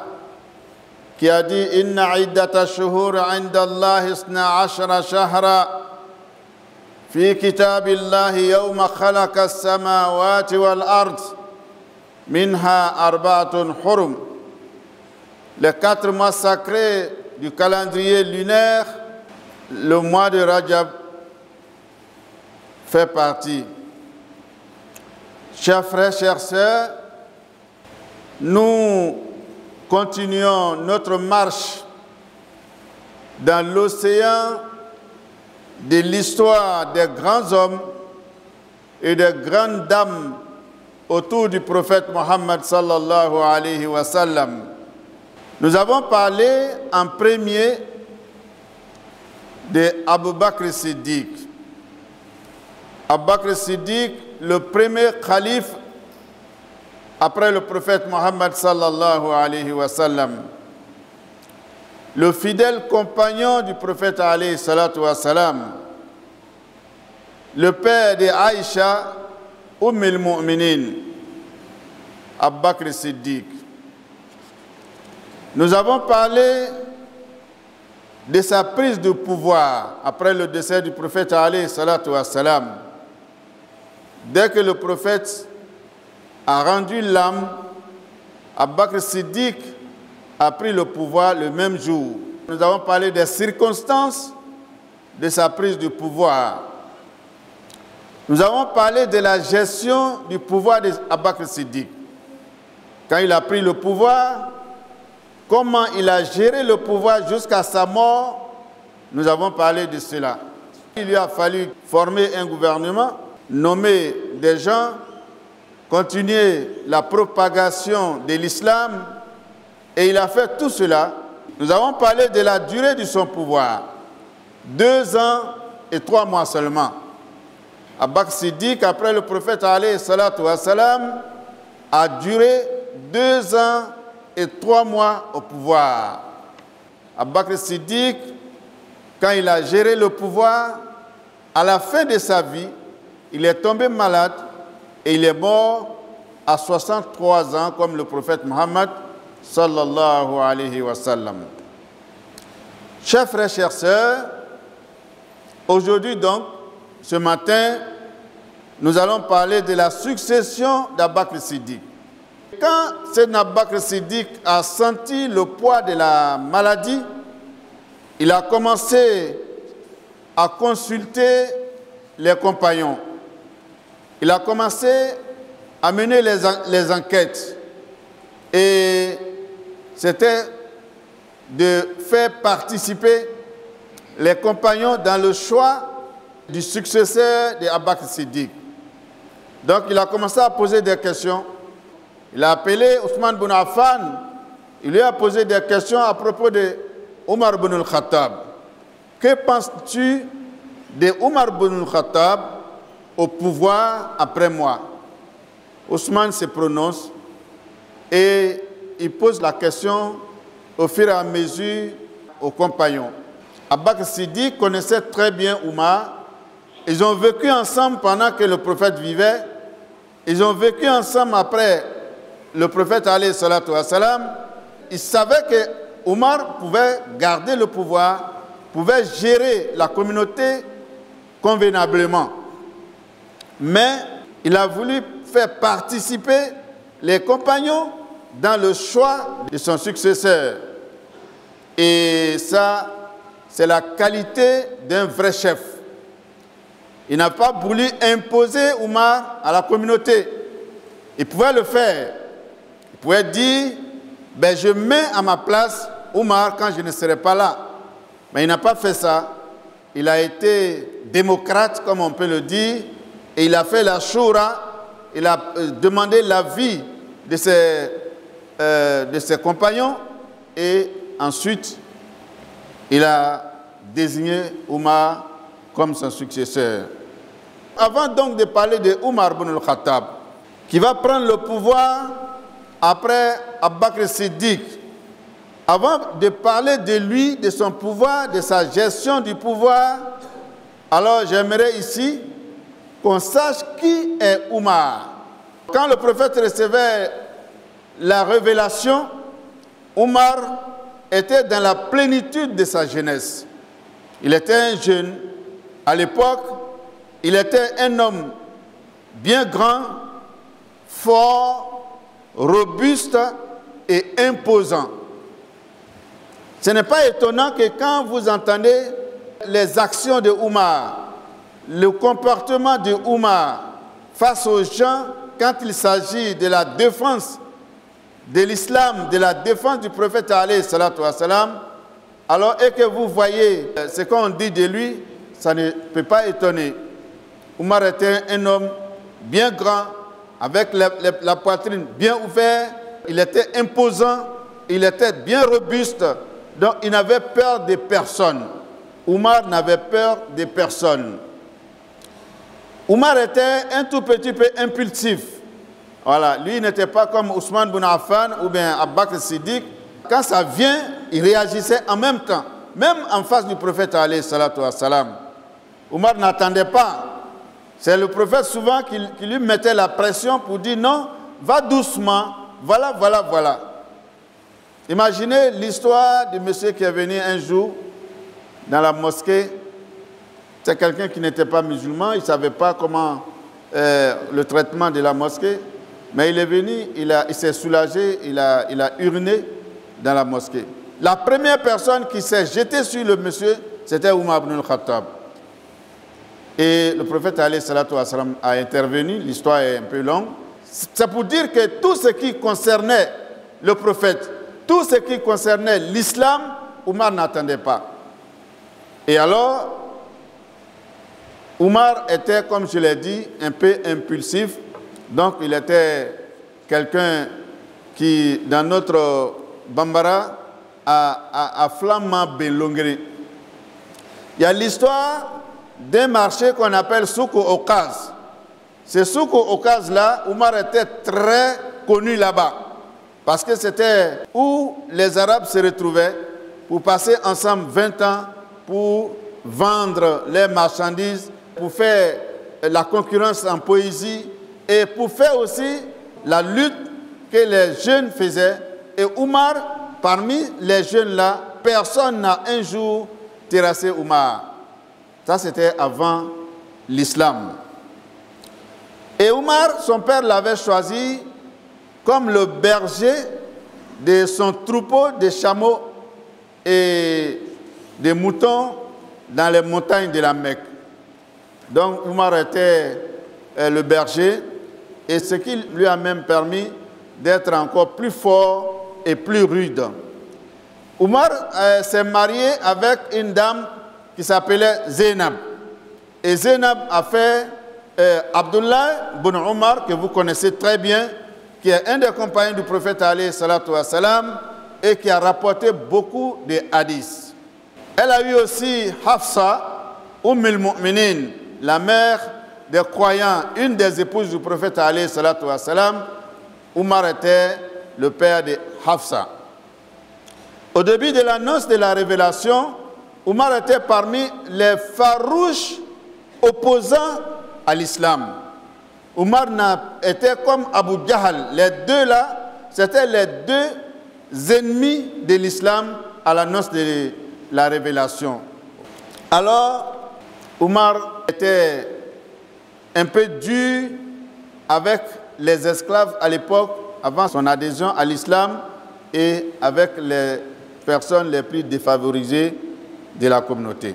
qui a dit Inna iddata shuhur inda Allah isna ashara shahra fi kitabillahi yawma khalaqa as-samawati wal ard minha arba'atun hurum. Les 4 mois sacrés du calendrier lunaire, le mois de Rajab fait partie. Chers frères, chères sœurs, nous continuons notre marche dans l'océan de l'histoire des grands hommes et des grandes dames autour du prophète Mohammed sallallahu alayhi wa sallam. Nous avons parlé en premier de Abu Bakr Siddiq. Abu Bakr Siddiq, le premier calife après le prophète Mohammed sallallahu alayhi wa sallam. Le fidèle compagnon du prophète alayhi salatu wa sallam. Le père de Aïcha, al Mu'minin, Abu Bakr Siddiq. Nous avons parlé de sa prise de pouvoir après le décès du prophète alayhi salatu wa sallam. Dès que le prophète a rendu l'âme, Abu Bakr Siddiq a pris le pouvoir le même jour. Nous avons parlé des circonstances de sa prise de pouvoir. Nous avons parlé de la gestion du pouvoir d'Abu Bakr Siddiq. Quand il a pris le pouvoir, comment il a géré le pouvoir jusqu'à sa mort, nous avons parlé de cela. Il lui a fallu former un gouvernement, nommer des gens, continuer la propagation de l'islam, et il a fait tout cela. Nous avons parlé de la durée de son pouvoir, 2 ans et 3 mois seulement. Abu Bakr Siddiq, après le prophète alayhi salatu wa salam, a duré 2 ans et 3 mois au pouvoir. Abu Bakr Siddiq, quand il a géré le pouvoir, à la fin de sa vie, il est tombé malade et il est mort à 63 ans comme le prophète Mohammed sallallahu alayhi wa sallam. Chers frères, chères sœurs, aujourd'hui donc, ce matin, nous allons parler de la succession d'Abu Bakr Siddiq. Quand Sayyidina Abu Bakr Siddiq a senti le poids de la maladie, il a commencé à consulter les compagnons. Il a commencé à mener les enquêtes. Et c'était de faire participer les compagnons dans le choix du successeur d'Abu Bakr Siddiq. Donc il a commencé à poser des questions. Il a appelé Ousmane ibn Affan. Il lui a posé des questions à propos de Omar ibn al-Khattab. Que penses-tu de Omar ibn al-Khattab au pouvoir après moi. Ousmane se prononce et il pose la question au fur et à mesure aux compagnons. Abu Bakr Siddiq connaissait très bien Omar. Ils ont vécu ensemble pendant que le prophète vivait. Ils ont vécu ensemble après le prophète alayhi salatu wassalam. Ils savaient que Omar pouvait garder le pouvoir, pouvait gérer la communauté convenablement. Mais il a voulu faire participer les compagnons dans le choix de son successeur. Et ça, c'est la qualité d'un vrai chef. Il n'a pas voulu imposer Omar à la communauté. Il pouvait le faire. Il pouvait dire, ben, je mets à ma place Omar quand je ne serai pas là. Mais il n'a pas fait ça. Il a été démocrate, comme on peut le dire, et il a fait la shura. Il a demandé l'avis de ses compagnons, et ensuite, il a désigné Omar comme son successeur. Avant donc de parler de Omar ibn al-Khattab, qui va prendre le pouvoir après Abu Bakr Siddiq, avant de parler de lui, de son pouvoir, de sa gestion du pouvoir, alors j'aimerais ici qu'on sache qui est Omar. Quand le prophète recevait la révélation, Omar était dans la plénitude de sa jeunesse. Il était un jeune. À l'époque, il était un homme bien grand, fort, robuste et imposant. Ce n'est pas étonnant que quand vous entendez les actions de Omar, le comportement de Omar face aux gens, quand il s'agit de la défense de l'islam, de la défense du prophète alayhi salatu wassalam, alors et que vous voyez ce qu'on dit de lui, ça ne peut pas étonner. Omar était un homme bien grand, avec la poitrine bien ouverte, il était imposant, il était bien robuste, donc il n'avait peur de personne. Omar n'avait peur de personne. Omar était un tout petit peu impulsif. Voilà, lui n'était pas comme Ousmane ibn Affan ou bien Abu Bakr Siddiq. Quand ça vient, il réagissait en même temps, même en face du prophète alayhi salatu wassalam. Omar n'attendait pas. C'est le prophète souvent qui lui mettait la pression pour dire non, va doucement, voilà, voilà, voilà. Imaginez l'histoire du monsieur qui est venu un jour dans la mosquée. C'est quelqu'un qui n'était pas musulman, il ne savait pas comment le traitement de la mosquée. Mais il est venu, il s'est soulagé, il a uriné dans la mosquée. La première personne qui s'est jetée sur le monsieur, c'était Omar ibn al-Khattab. Et le prophète alayhi salatu wassalam a intervenu, l'histoire est un peu longue. C'est pour dire que tout ce qui concernait le prophète, tout ce qui concernait l'islam, Omar n'attendait pas. Et alors, Omar était, comme je l'ai dit, un peu impulsif. Donc, il était quelqu'un qui, dans notre Bambara, a flamma belongri. Il y a l'histoire d'un marché qu'on appelle Souk Okaz. Ce Souk Okaz-là, Omar était très connu là-bas. Parce que c'était où les Arabes se retrouvaient pour passer ensemble 20 ans pour vendre les marchandises, pour faire la concurrence en poésie et pour faire aussi la lutte que les jeunes faisaient. Et Omar, parmi les jeunes-là, personne n'a un jour terrassé Omar. Ça, c'était avant l'islam. Et Omar, son père l'avait choisi comme le berger de son troupeau de chameaux et de moutons dans les montagnes de la Mecque. Donc, Omar était le berger, et ce qui lui a même permis d'être encore plus fort et plus rude. Omar s'est marié avec une dame qui s'appelait Zainab. Et Zainab a fait Abdullah ibn Omar, que vous connaissez très bien, qui est un des compagnons du prophète alayhi salatu wassalam et qui a rapporté beaucoup de hadiths. Elle a eu aussi Hafsa, al-Mu'minin, la mère des croyants, une des épouses du prophète alayhi salatu wa salam, Omar était le père de Hafsa. Au début de l'annonce de la révélation, Omar était parmi les farouches opposants à l'islam. Omar était comme Abu Jahl. Les deux là, c'était les deux ennemis de l'islam à l'annonce de la révélation. Alors, Omar était un peu dur avec les esclaves à l'époque, avant son adhésion à l'islam, et avec les personnes les plus défavorisées de la communauté.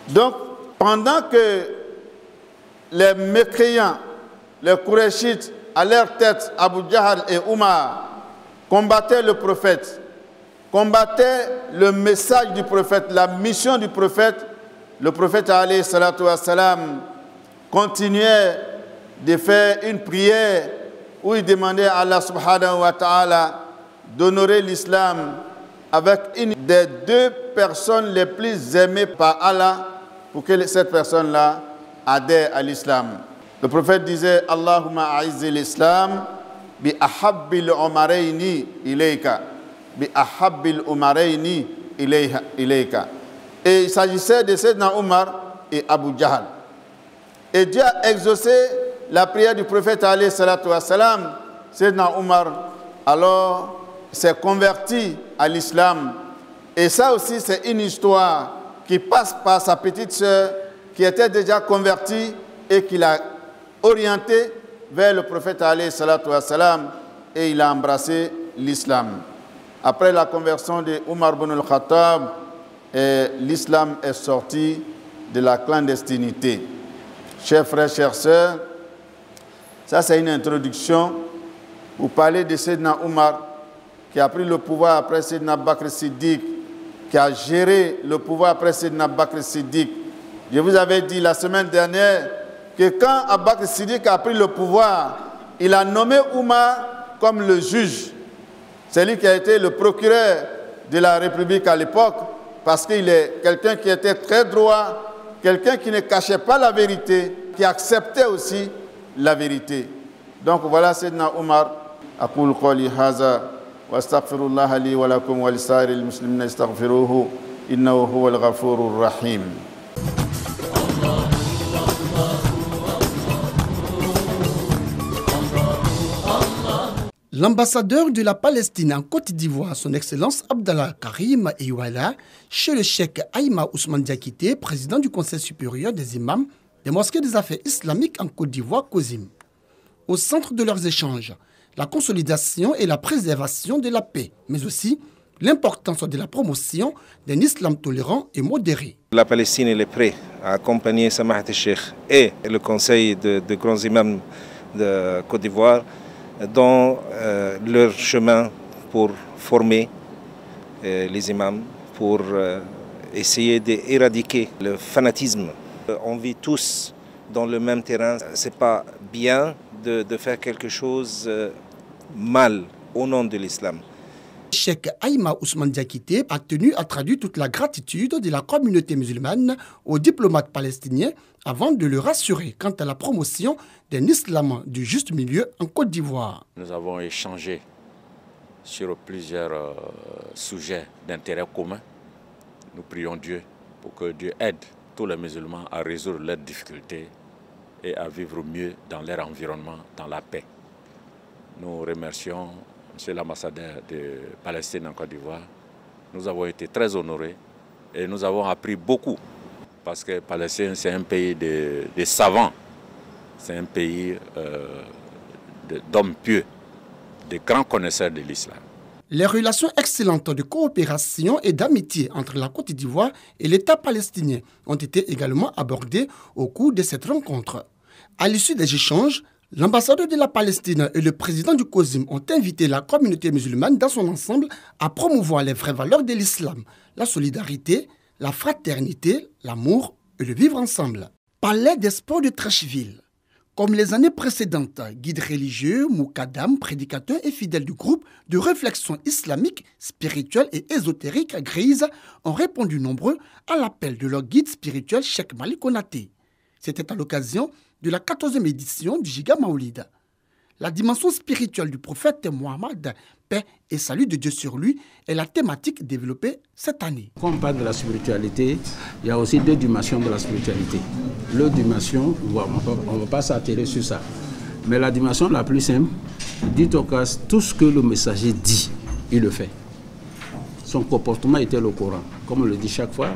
Donc, pendant que les mécréants, les Qurayshites, à leur tête, Abu Jahl et Omar, combattaient le prophète, combattaient le message du prophète, la mission du prophète, le prophète alayhi salatu wa salam continuait de faire une prière où il demandait à Allah subhanahu wa ta'ala d'honorer l'islam avec une des deux personnes les plus aimées par Allah pour que cette personne-là adhère à l'islam. Le prophète disait Allahumma a'izzi l'islam bi ahabbil umarayni ilayka bi ahabbil umarayni ilayka. Et il s'agissait de Sayyidina Omar et Abu Jahl. Et Dieu a exaucé la prière du prophète alayhi salatu wa salam. Sayyidina Omar alors s'est converti à l'islam. Et ça aussi, c'est une histoire qui passe par sa petite sœur qui était déjà convertie et qui l'a orienté vers le prophète alayhi salatu wa salam, et il a embrassé l'islam. Après la conversion de Omar ibn al-Khattab, l'islam est sorti de la clandestinité. Chers frères, chères sœurs, ça c'est une introduction pour parler de Sayyidina Omar qui a pris le pouvoir après Sayyidina Bakr Siddiq, qui a géré le pouvoir après Sayyidina Bakr Siddiq. Je vous avais dit la semaine dernière que quand Abu Bakr Siddiq a pris le pouvoir, il a nommé Omar comme le juge. C'est lui qui a été le procureur de la République à l'époque, parce qu'il est quelqu'un qui était très droit, quelqu'un qui ne cachait pas la vérité, qui acceptait aussi la vérité. Donc voilà Sayyidina Omar. أقول قولي هذا وأستغفر الله لي ولكم ولسائر المسلمين استغفروه إنه هو الغفور الرحيم. L'ambassadeur de la Palestine en Côte d'Ivoire, son Excellence Abdallah Karim Eyouala, chez le cheikh Aïma Ousmane Diakité, président du Conseil supérieur des imams des mosquées des affaires islamiques en Côte d'Ivoire, COSIM. Au centre de leurs échanges, la consolidation et la préservation de la paix, mais aussi l'importance de la promotion d'un islam tolérant et modéré. La Palestine est prête à accompagner Samahat al-Cheikh et le Conseil de grands imams de Côte d'Ivoire dans leur chemin pour former les imams, pour essayer d'éradiquer le fanatisme. On vit tous dans le même terrain. Ce n'est pas bien de faire quelque chose mal au nom de l'islam. Cheikh Aïma Ousmane Diakité a tenu à traduire toute la gratitude de la communauté musulmane aux diplomates palestiniens avant de le rassurer quant à la promotion d'un islam du juste milieu en Côte d'Ivoire. Nous avons échangé sur plusieurs sujets d'intérêt commun. Nous prions Dieu pour que Dieu aide tous les musulmans à résoudre leurs difficultés et à vivre mieux dans leur environnement, dans la paix. Nous remercions M. l'ambassadeur de Palestine en Côte d'Ivoire. Nous avons été très honorés et nous avons appris beaucoup parce que Palestine, c'est un pays de savants, c'est un pays d'hommes pieux, de grands connaisseurs de l'islam. Les relations excellentes de coopération et d'amitié entre la Côte d'Ivoire et l'État palestinien ont été également abordées au cours de cette rencontre. À l'issue des échanges, l'ambassadeur de la Palestine et le président du COSIM ont invité la communauté musulmane dans son ensemble à promouvoir les vraies valeurs de l'islam, la solidarité, la fraternité, l'amour et le vivre ensemble. Palais des sports de Trècheville. Comme les années précédentes, guides religieux, moukadam, prédicateurs et fidèles du groupe de réflexion islamique, spirituelle et ésotérique Grise ont répondu nombreux à l'appel de leur guide spirituel Cheikh Malik Konaté. C'était à l'occasion de la 14e édition du Giga Maoulid. La dimension spirituelle du prophète Mohammed, paix et salut de Dieu sur lui, est la thématique développée cette année. Quand on parle de la spiritualité, il y a aussi deux dimensions de la spiritualité. L'autre dimension, on ne va pas s'attirer sur ça. Mais la dimension la plus simple, dit au cas, tout ce que le messager dit, il le fait. Son comportement était le Coran, comme on le dit chaque fois.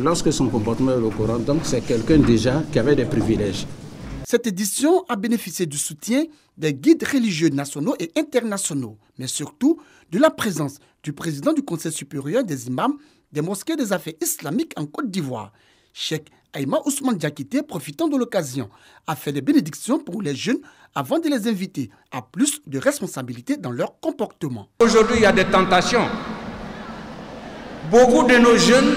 Lorsque son comportement est le Coran, donc c'est quelqu'un déjà qui avait des privilèges. Cette édition a bénéficié du soutien des guides religieux nationaux et internationaux, mais surtout de la présence du président du Conseil supérieur des imams des mosquées des affaires islamiques en Côte d'Ivoire. Cheikh Aïma Ousmane Diakité, profitant de l'occasion, a fait des bénédictions pour les jeunes avant de les inviter à plus de responsabilités dans leur comportement. Aujourd'hui, il y a des tentations. Beaucoup de nos jeunes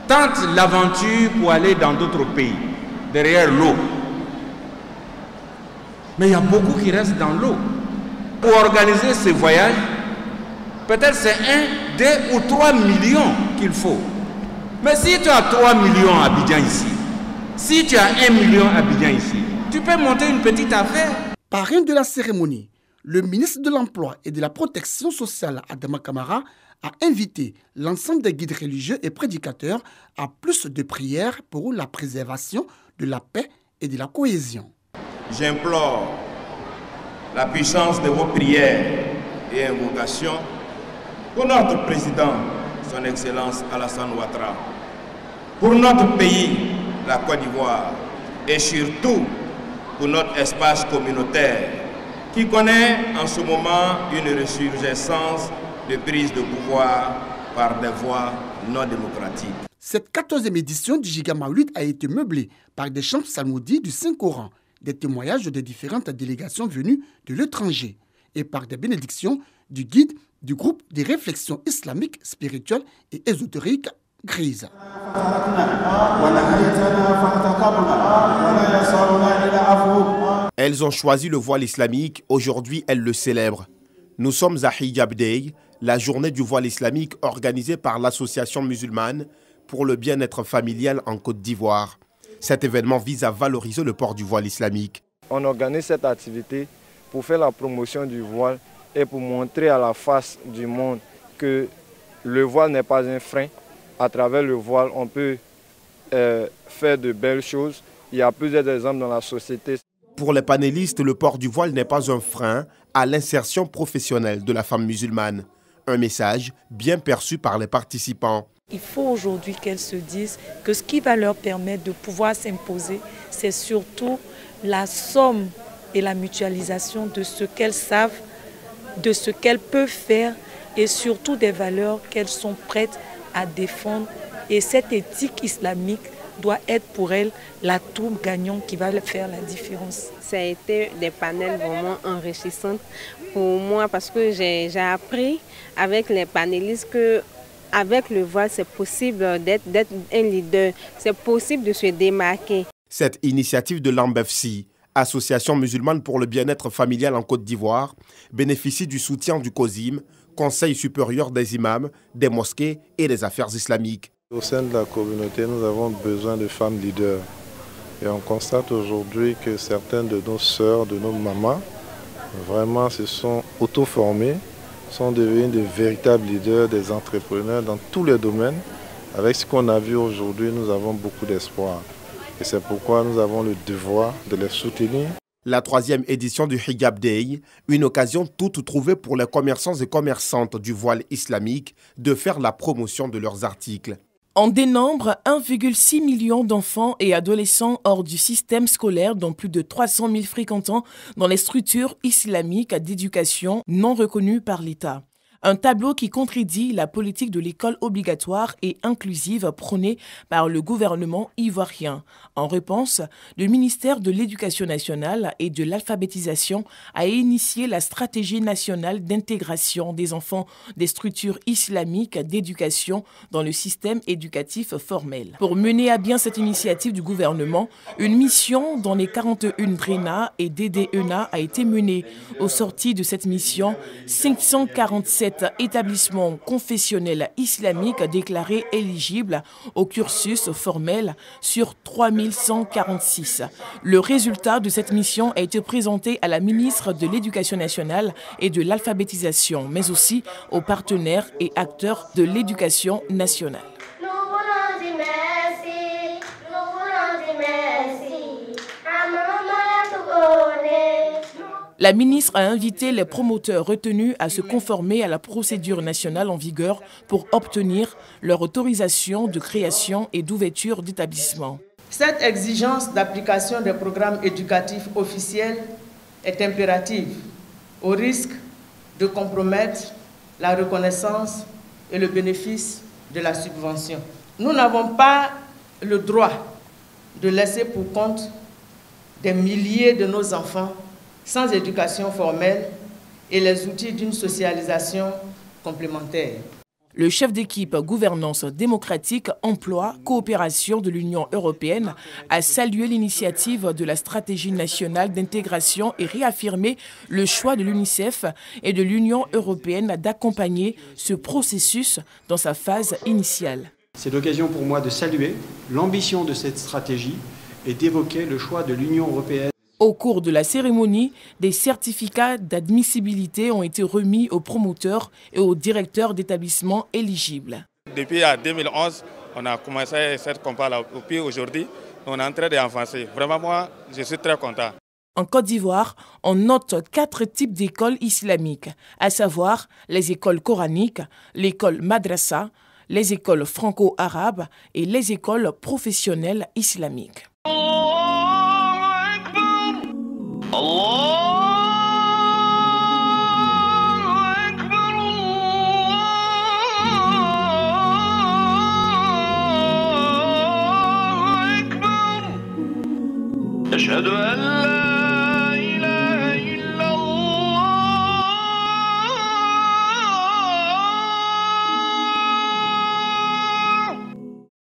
tentent l'aventure pour aller dans d'autres pays, derrière l'eau. Mais il y a beaucoup qui restent dans l'eau. Pour organiser ce voyage, peut-être c'est 1, 2 ou 3 millions qu'il faut. Mais si tu as 3 millions à Abidjan ici, si tu as 1 million à Abidjan ici, tu peux monter une petite affaire. Parrain de la cérémonie, le ministre de l'Emploi et de la Protection sociale, Adama Kamara, a invité l'ensemble des guides religieux et prédicateurs à plus de prières pour la préservation de la paix et de la cohésion. J'implore la puissance de vos prières et invocations pour notre président, son Excellence Alassane Ouattara, pour notre pays, la Côte d'Ivoire, et surtout pour notre espace communautaire qui connaît en ce moment une ressurgescence de prise de pouvoir par des voies non démocratiques. Cette 14e édition du Giga Maoulid a été meublée par des chants psalmodies du Saint-Coran, des témoignages de différentes délégations venues de l'étranger et par des bénédictions du guide du groupe des réflexions islamiques, spirituelles et ésotériques Grise. Elles ont choisi le voile islamique, aujourd'hui elles le célèbrent. Nous sommes à Hijab Day, la journée du voile islamique organisée par l'association musulmane pour le bien-être familial en Côte d'Ivoire. Cet événement vise à valoriser le port du voile islamique. On organise cette activité pour faire la promotion du voile et pour montrer à la face du monde que le voile n'est pas un frein. À travers le voile, on peut faire de belles choses. Il y a plusieurs exemples dans la société. Pour les panélistes, le port du voile n'est pas un frein à l'insertion professionnelle de la femme musulmane. Un message bien perçu par les participants. Il faut aujourd'hui qu'elles se disent que ce qui va leur permettre de pouvoir s'imposer, c'est surtout la somme et la mutualisation de ce qu'elles savent, de ce qu'elles peuvent faire et surtout des valeurs qu'elles sont prêtes à défendre. Et cette éthique islamique doit être pour elles l'atout gagnant qui va faire la différence. Ça a été des panels vraiment enrichissants pour moi parce que j'ai appris avec les panélistes que avec le voile, c'est possible d'être un leader, c'est possible de se démarquer. Cette initiative de l'AMBEFSI, Association musulmane pour le bien-être familial en Côte d'Ivoire, bénéficie du soutien du COSIM, Conseil supérieur des imams, des mosquées et des affaires islamiques. Au sein de la communauté, nous avons besoin de femmes leaders. Et on constate aujourd'hui que certaines de nos sœurs, de nos mamans, vraiment se sont auto-formées, sont devenus de véritables leaders, des entrepreneurs dans tous les domaines. Avec ce qu'on a vu aujourd'hui, nous avons beaucoup d'espoir. Et c'est pourquoi nous avons le devoir de les soutenir. La 3e édition du Hijab Day, une occasion toute trouvée pour les commerçants et commerçantes du voile islamique de faire la promotion de leurs articles. On dénombre 1,6 million d'enfants et adolescents hors du système scolaire, dont plus de 300 000 fréquentant dans les structures islamiques d'éducation non reconnues par l'État. Un tableau qui contredit la politique de l'école obligatoire et inclusive prônée par le gouvernement ivoirien. En réponse, le ministère de l'Éducation nationale et de l'alphabétisation a initié la stratégie nationale d'intégration des enfants des structures islamiques d'éducation dans le système éducatif formel. Pour mener à bien cette initiative du gouvernement, une mission dans les 41 DRENA et DDENA a été menée. Au sorti de cette mission, 547 17 établissements confessionnels islamiques déclarés éligibles au cursus formel sur 3146. Le résultat de cette mission a été présenté à la ministre de l'Éducation nationale et de l'alphabétisation, mais aussi aux partenaires et acteurs de l'éducation nationale. La ministre a invité les promoteurs retenus à se conformer à la procédure nationale en vigueur pour obtenir leur autorisation de création et d'ouverture d'établissements. Cette exigence d'application des programmes éducatifs officiels est impérative, au risque de compromettre la reconnaissance et le bénéfice de la subvention. Nous n'avons pas le droit de laisser pour compte des milliers de nos enfants sans éducation formelle et les outils d'une socialisation complémentaire. Le chef d'équipe Gouvernance démocratique, emploi, coopération de l'Union européenne a salué l'initiative de la stratégie nationale d'intégration et réaffirmé le choix de l'UNICEF et de l'Union européenne d'accompagner ce processus dans sa phase initiale. C'est l'occasion pour moi de saluer l'ambition de cette stratégie et d'évoquer le choix de l'Union européenne. Au cours de la cérémonie, des certificats d'admissibilité ont été remis aux promoteurs et aux directeurs d'établissements éligibles. Depuis 2011, on a commencé cette campagne-là. Puis aujourd'hui, on est en train d'avancer. Vraiment, moi, je suis très content. En Côte d'Ivoire, on note 4 types d'écoles islamiques, à savoir les écoles coraniques, l'école madrasa, les écoles franco-arabes et les écoles professionnelles islamiques. أشهد أن لا